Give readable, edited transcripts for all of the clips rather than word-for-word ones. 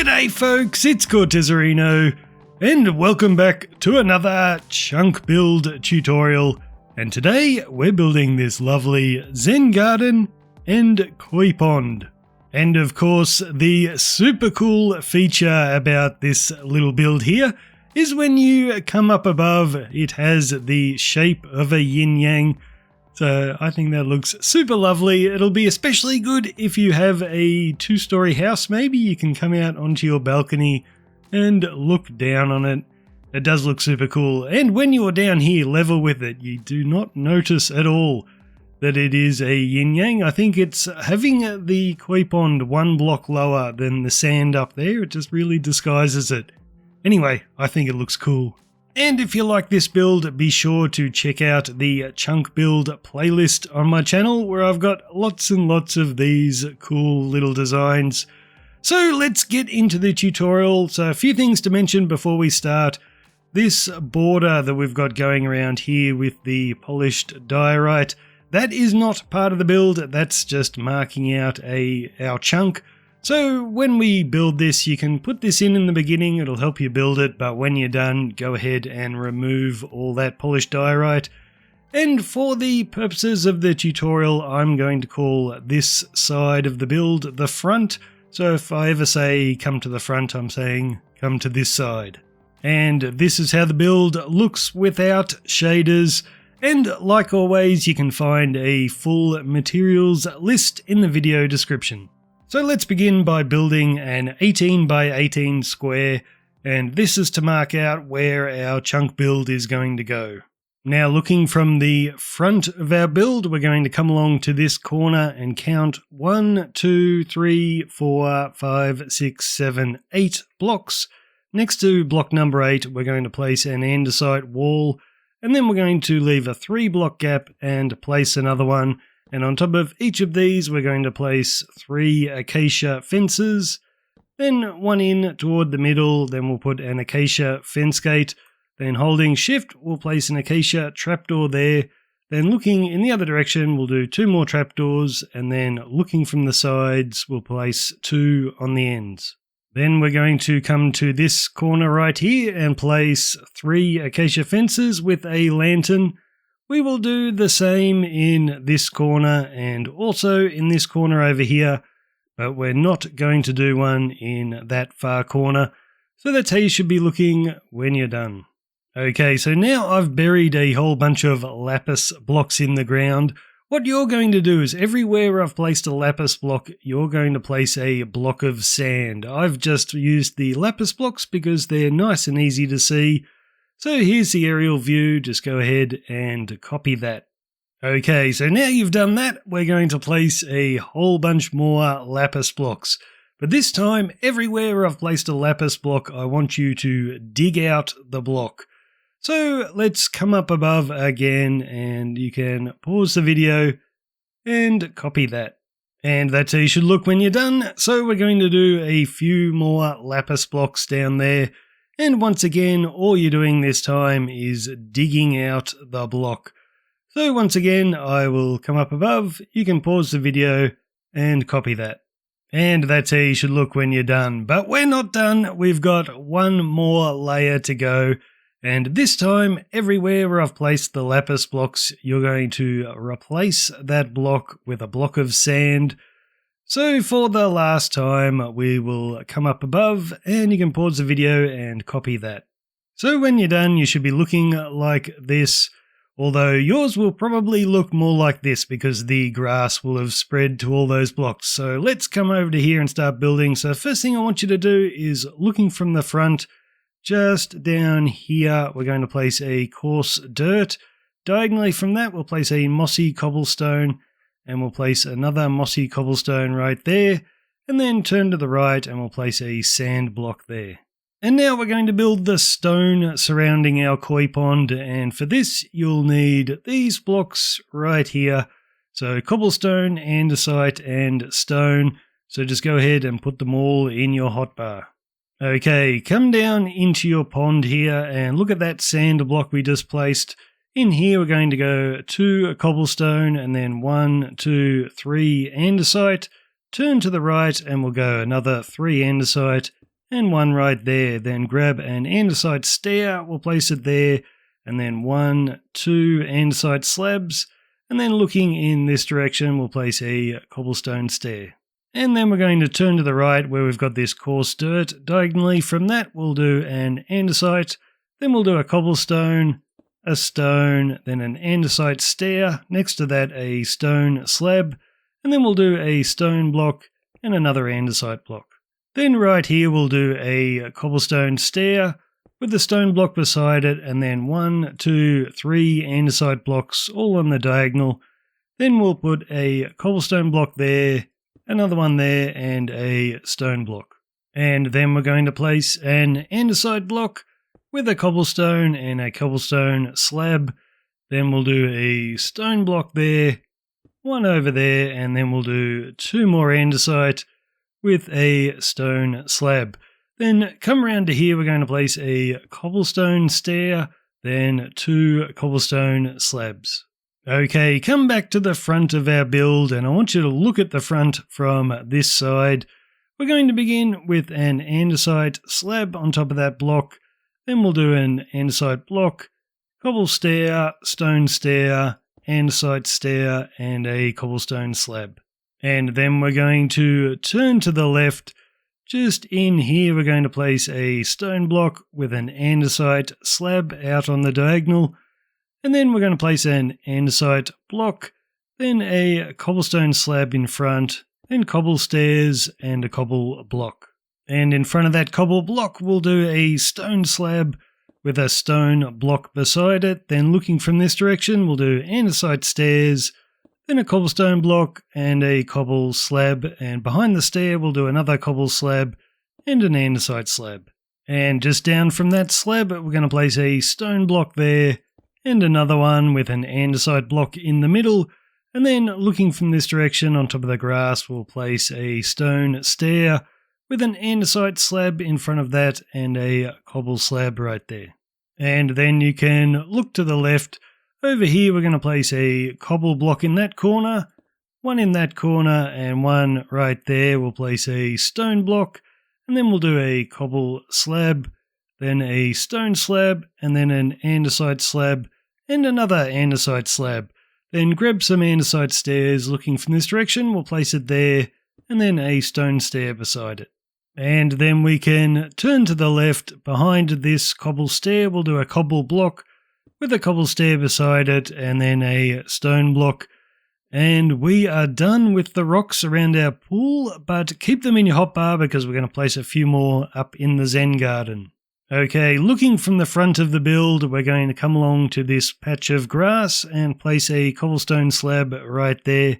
G'day folks, it's Cortezerino, and welcome back to another chunk build tutorial. And today we're building this lovely Zen garden and koi pond. And of course, the super cool feature about this little build here is when you come up above, it has the shape of a yin-yang. So I think that looks super lovely. It'll be especially good if you have a two-story house. Maybe you can come out onto your balcony and look down on it. It does look super cool. And when you're down here level with it, you do not notice at all that it is a yin-yang. I think it's having the koi pond one block lower than the sand up there. It just really disguises it. Anyway, I think it looks cool. And if you like this build, be sure to check out the chunk build playlist on my channel where I've got lots and lots of these cool little designs. So let's get into the tutorial. So a few things to mention before we start. This border that we've got going around here with the polished diorite, that is not part of the build, that's just marking out our chunk. So when we build this, you can put this in the beginning, it'll help you build it, but when you're done, go ahead and remove all that polished diorite. And for the purposes of the tutorial, I'm going to call this side of the build the front. So if I ever say come to the front, I'm saying come to this side. And this is how the build looks without shaders. And like always, you can find a full materials list in the video description. So let's begin by building an 18 by 18 square, and this is to mark out where our chunk build is going to go. Now looking from the front of our build, we're going to come along to this corner and count 1, 2, 3, 4, 5, 6, 7, 8 blocks. Next to block number 8, we're going to place an andesite wall, and then we're going to leave a 3 block gap and place another one. And on top of each of these, we're going to place 3 acacia fences, then one in toward the middle, then we'll put an acacia fence gate, then holding shift, we'll place an acacia trapdoor there, then looking in the other direction, we'll do 2 more trapdoors, and then looking from the sides, we'll place 2 on the ends. Then we're going to come to this corner right here and place 3 acacia fences with a lantern. We will do the same in this corner and also in this corner over here, but we're not going to do one in that far corner. So that's how you should be looking when you're done. Okay, so now I've buried a whole bunch of lapis blocks in the ground. What you're going to do is everywhere I've placed a lapis block, you're going to place a block of sand. I've just used the lapis blocks because they're nice and easy to see. So here's the aerial view, just go ahead and copy that. Okay, so now you've done that, we're going to place a whole bunch more lapis blocks. But this time, everywhere I've placed a lapis block, I want you to dig out the block. So let's come up above again, and you can pause the video and copy that. And that's how you should look when you're done. So we're going to do a few more lapis blocks down there. And once again, all you're doing this time is digging out the block. So once again, I will come up above, you can pause the video and copy that. And that's how you should look when you're done. But we're not done, we've got one more layer to go. And this time, everywhere where I've placed the lapis blocks, you're going to replace that block with a block of sand. So for the last time, we will come up above and you can pause the video and copy that. So when you're done, you should be looking like this, although yours will probably look more like this because the grass will have spread to all those blocks. So let's come over to here and start building. So first thing I want you to do is looking from the front, just down here, we're going to place a coarse dirt. Diagonally from that, we'll place a mossy cobblestone. And we'll place another mossy cobblestone right there, and then turn to the right and we'll place a sand block there. And now we're going to build the stone surrounding our koi pond, and for this you'll need these blocks right here. So cobblestone, andesite and stone, so just go ahead and put them all in your hotbar. Okay, come down into your pond here and look at that sand block we just placed. In here we're going to go 2 cobblestone and then 1, 2, 3 andesite, turn to the right and we'll go another 3 andesite, and one right there. Then grab an andesite stair, we'll place it there, and then 1, 2 andesite slabs, and then looking in this direction, we'll place a cobblestone stair. And then we're going to turn to the right where we've got this coarse dirt. Diagonally from that, we'll do an andesite, then we'll do a cobblestone, a stone, then an andesite stair, next to that a stone slab, and then we'll do a stone block and another andesite block. Then right here we'll do a cobblestone stair with the stone block beside it, and then 1, 2, 3 andesite blocks all on the diagonal. Then we'll put a cobblestone block there, another one there, and a stone block. And then we're going to place an andesite block with a cobblestone and a cobblestone slab. Then we'll do a stone block there, one over there, and then we'll do 2 more andesite with a stone slab. Then come around to here, we're going to place a cobblestone stair, then 2 cobblestone slabs. Okay, come back to the front of our build, and I want you to look at the front from this side. We're going to begin with an andesite slab on top of that block. Then we'll do an andesite block, cobble stair, stone stair, andesite stair, and a cobblestone slab. And then we're going to turn to the left. Just in here, we're going to place a stone block with an andesite slab out on the diagonal. And then we're going to place an andesite block, then a cobblestone slab in front, then cobble stairs and a cobble block. And in front of that cobble block, we'll do a stone slab with a stone block beside it. Then looking from this direction, we'll do andesite stairs, then a cobblestone block and a cobble slab. And behind the stair, we'll do another cobble slab and an andesite slab. And just down from that slab, we're going to place a stone block there and another one with an andesite block in the middle. And then looking from this direction on top of the grass, we'll place a stone stair with an andesite slab in front of that and a cobble slab right there. And then you can look to the left. Over here, we're going to place a cobble block in that corner, one in that corner, and one right there. We'll place a stone block, and then we'll do a cobble slab, then a stone slab, and then an andesite slab, and another andesite slab. Then grab some andesite stairs. Looking from this direction, we'll place it there, and then a stone stair beside it. And then we can turn to the left. Behind this cobble stair, we'll do a cobble block with a cobble stair beside it, and then a stone block. And we are done with the rocks around our pool, but keep them in your hotbar because we're going to place a few more up in the Zen garden. Okay, looking from the front of the build, we're going to come along to this patch of grass and place a cobblestone slab right there.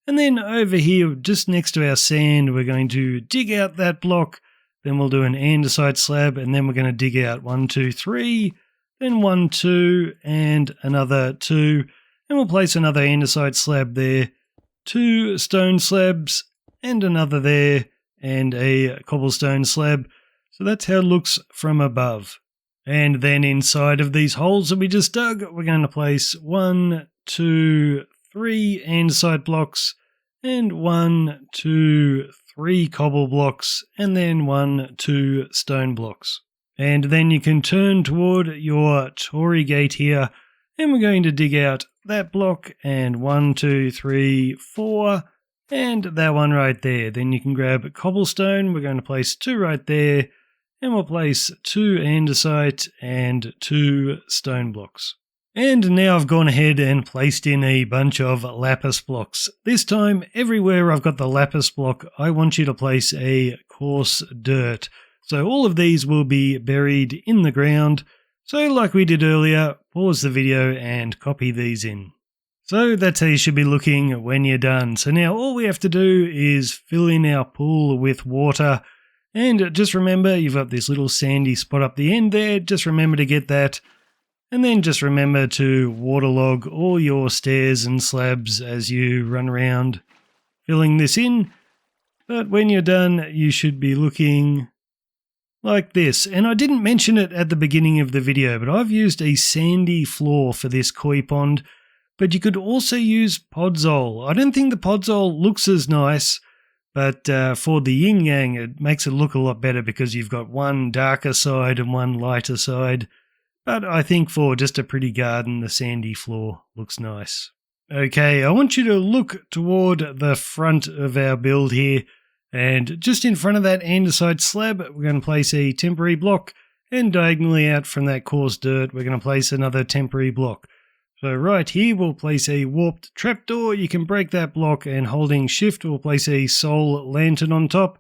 And then over here, just next to our sand, we're going to dig out that block. Then we'll do an andesite slab, and then we're going to dig out 1, 2, 3, then 1, 2, and another 2. And we'll place another andesite slab there, 2 stone slabs, and another there, and a cobblestone slab. So that's how it looks from above. And then inside of these holes that we just dug, we're going to place 1, 2, 3 andesite blocks, and 1, 2, 3 cobble blocks, and then 1, 2 stone blocks. And then you can turn toward your Torii gate here, and we're going to dig out that block, and 1, 2, 3, 4, and that one right there. Then you can grab cobblestone. We're going to place 2 right there, and we'll place 2 andesite and 2 stone blocks. And now I've gone ahead and placed in a bunch of lapis blocks. This time, everywhere I've got the lapis block, I want you to place a coarse dirt. So all of these will be buried in the ground. So like we did earlier, pause the video and copy these in. So that's how you should be looking when you're done. So now all we have to do is fill in our pool with water. And just remember, you've got this little sandy spot up the end there. Just remember to get that. And then just remember to waterlog all your stairs and slabs as you run around filling this in. But when you're done, you should be looking like this. And I didn't mention it at the beginning of the video, but I've used a sandy floor for this koi pond. But you could also use podzol. I don't think the podzol looks as nice, But for the yin-yang, it makes it look a lot better because you've got one darker side and one lighter side. But I think for just a pretty garden, the sandy floor looks nice. Okay, I want you to look toward the front of our build here. And just in front of that andesite slab, we're going to place a temporary block. And diagonally out from that coarse dirt, we're going to place another temporary block. So right here, we'll place a warped trapdoor. You can break that block, and holding shift, we'll place a soul lantern on top.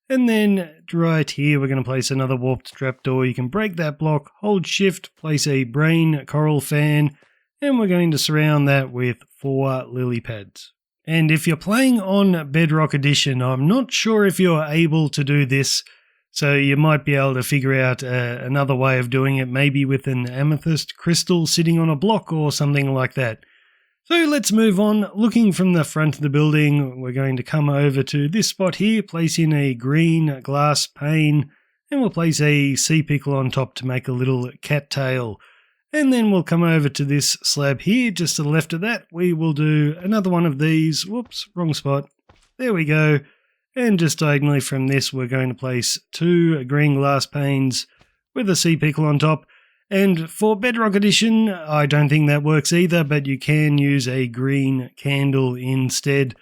And then right here, we're going to place another warped trapdoor. You can break that block, hold shift, place a brain coral fan, and we're going to surround that with 4 lily pads. And if you're playing on Bedrock Edition, I'm not sure if you're able to do this. So you might be able to figure out another way of doing it, maybe with an amethyst crystal sitting on a block or something like that. So let's move on. Looking from the front of the building, we're going to come over to this spot here, place in a green glass pane, and we'll place a sea pickle on top to make a little cattail. And then we'll come over to this slab here, just to the left of that. We will do another one of these. Whoops, wrong spot. There we go. And just diagonally from this, we're going to place 2 green glass panes with a sea pickle on top. And for Bedrock Edition, I don't think that works either, but you can use a green candle instead.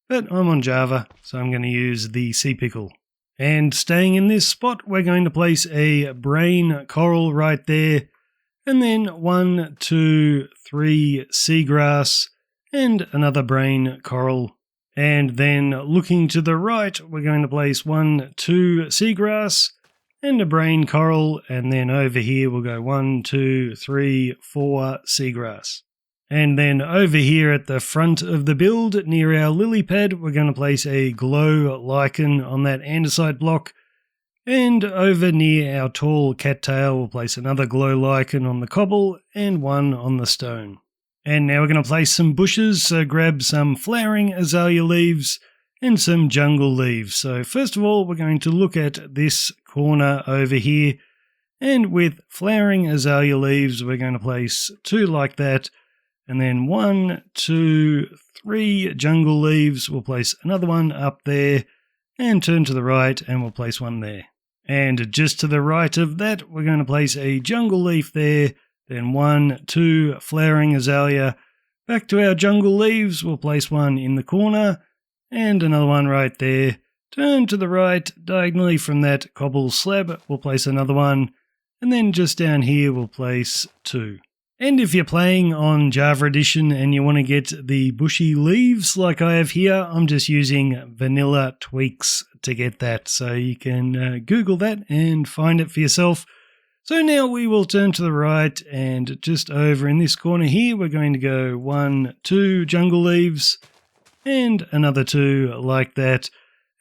But I'm on Java, so I'm going to use the sea pickle. And staying in this spot, we're going to place a brain coral right there. And then 1, 2, 3 seagrass and another brain coral. And then looking to the right, we're going to place 1, 2 seagrass and a brain coral. And then over here, we'll go 1, 2, 3, 4 seagrass. And then over here at the front of the build, near our lily pad, we're going to place a glow lichen on that andesite block. And over near our tall cattail, we'll place another glow lichen on the cobble and 1 on the stone. And now we're going to place some bushes, so grab some flowering azalea leaves and some jungle leaves. So first of all, we're going to look at this corner over here. And with flowering azalea leaves, we're going to place 2 like that. And then 1, 2, 3 jungle leaves. We'll place another one up there and turn to the right and we'll place 1 there. And just to the right of that, we're going to place a jungle leaf there. Then 1, 2 flowering azalea. Back to our jungle leaves, we'll place 1 in the corner and another one right there. Turn to the right, diagonally from that cobble slab, we'll place another one. And then just down here, we'll place 2. And if you're playing on Java Edition and you want to get the bushy leaves like I have here, I'm just using vanilla tweaks to get that. So you can Google that and find it for yourself. So now we will turn to the right, and just over in this corner here, we're going to go 1, 2 jungle leaves and another 2 like that.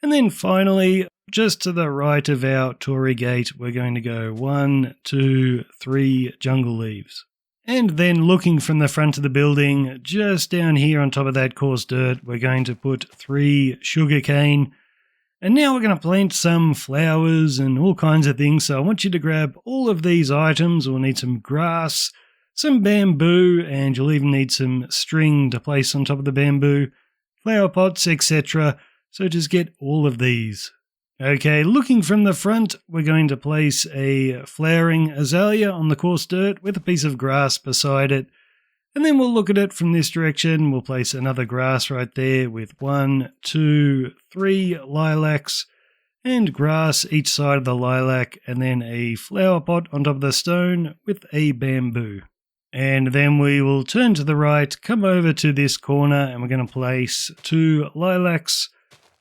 And then finally, just to the right of our Torii gate, we're going to go 1, 2, 3 jungle leaves. And then looking from the front of the building, just down here on top of that coarse dirt, we're going to put 3 sugarcane. And now we're going to plant some flowers and all kinds of things. So I want you to grab all of these items. We'll need some grass, some bamboo, and you'll even need some string to place on top of the bamboo, flower pots, etc. So just get all of these. Okay, looking from the front, we're going to place a flowering azalea on the coarse dirt with a piece of grass beside it. And then we'll look at it from this direction. We'll place another grass right there with 1, 2, 3 lilacs and grass each side of the lilac, and then a flower pot on top of the stone with a bamboo. And then we will turn to the right, come over to this corner, and we're going to place 2 lilacs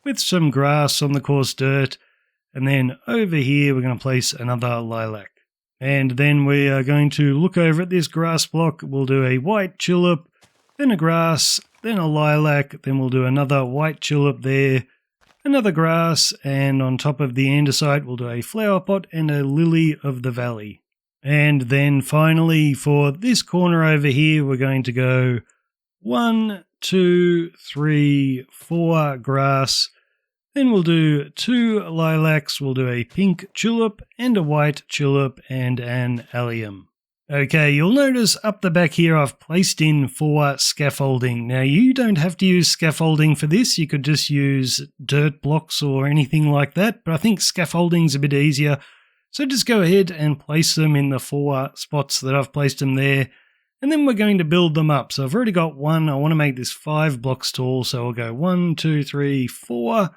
with some grass on the coarse dirt. And then over here, we're going to place another lilac. And then we are going to look over at this grass block. We'll do a white tulip, then a grass, then a lilac, then we'll do another white tulip there, another grass, and on top of the andesite, we'll do a flower pot and a lily of the valley. And then finally, for this corner over here, we're going to go 1, 2, 3, 4 grass. Then we'll do 2 lilacs, we'll do a pink tulip and a white tulip and an allium. Okay, you'll notice up the back here I've placed in 4 scaffolding. Now you don't have to use scaffolding for this, you could just use dirt blocks or anything like that, but I think scaffolding's a bit easier. So just go ahead and place them in the 4 spots that I've placed them there, and then we're going to build them up. So I've already got 1, I want to make this 5 blocks tall, so I'll go 1, 2, 3, 4,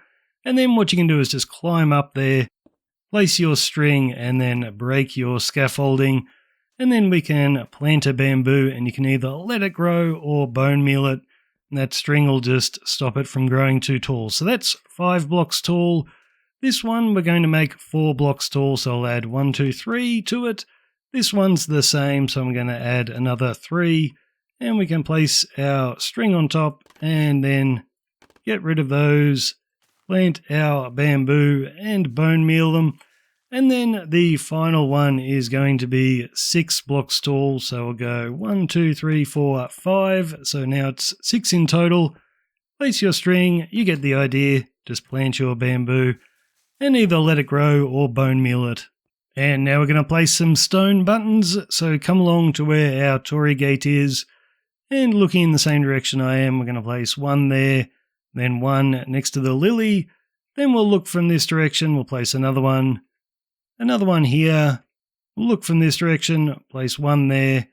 and then what you can do is just climb up there, place your string, and then break your scaffolding. And then we can plant a bamboo, and you can either let it grow or bone meal it. And that string will just stop it from growing too tall. So that's 5 blocks tall. This one we're going to make 4 blocks tall, so I'll add 1, 2, 3 to it. This one's the same, so I'm going to add another 3. And we can place our string on top and then get rid of those, plant our bamboo and bone meal them. And then the final one is going to be 6 blocks tall, so we'll go 1, 2, 3, 4, 5, so now it's 6 in total. Place your string, you get the idea, just plant your bamboo, and either let it grow or bone meal it. And now we're going to place some stone buttons, so come along to where our Torii gate is, and looking in the same direction I am, we're going to place 1 there, then 1 next to the lily, then we'll look from this direction, we'll place another one here, we'll look from this direction, place 1 there,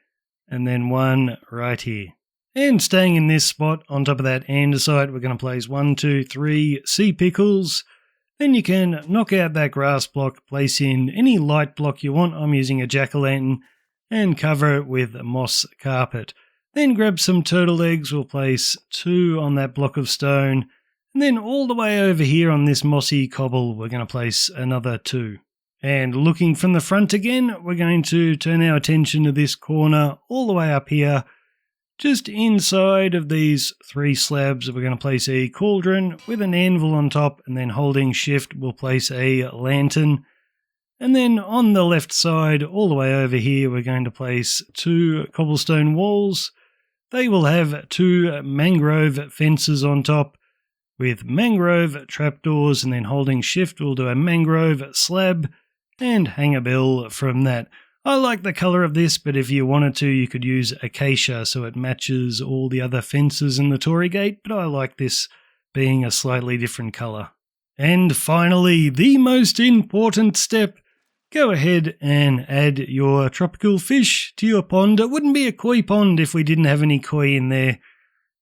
and then 1 right here. And staying in this spot, on top of that andesite, we're going to place 1, 2, 3 sea pickles. Then you can knock out that grass block, place in any light block you want, I'm using a jack-o'-lantern, and cover it with moss carpet. Then grab some turtle eggs, we'll place 2 on that block of stone, and then all the way over here on this mossy cobble, we're going to place another 2. And looking from the front again, we're going to turn our attention to this corner all the way up here. Just inside of these 3 slabs, we're going to place a cauldron with an anvil on top, and then holding shift, we'll place a lantern. And then on the left side, all the way over here, we're going to place 2 cobblestone walls. They will have 2 mangrove fences on top with mangrove trapdoors, and then holding shift, we'll do a mangrove slab and hang a bell from that. I like the colour of this, but if you wanted to, you could use acacia so it matches all the other fences in the Torii gate, but I like this being a slightly different colour. And finally, the most important step, go ahead and add your tropical fish to your pond. It wouldn't be a koi pond if we didn't have any koi in there,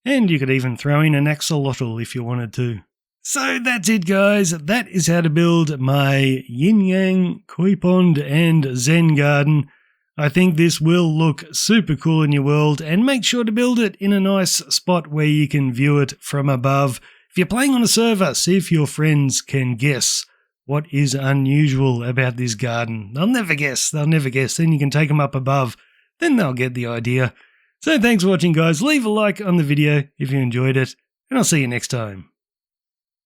and you could even throw in an axolotl if you wanted to. So that's it, guys. That is how to build my yin-yang, koi pond and zen garden. I think this will look super cool in your world, and make sure to build it in a nice spot where you can view it from above. If you're playing on a server, see if your friends can guess what is unusual about this garden. They'll never guess. Then you can take them up above. Then they'll get the idea. So thanks for watching, guys. Leave a like on the video if you enjoyed it, and I'll see you next time.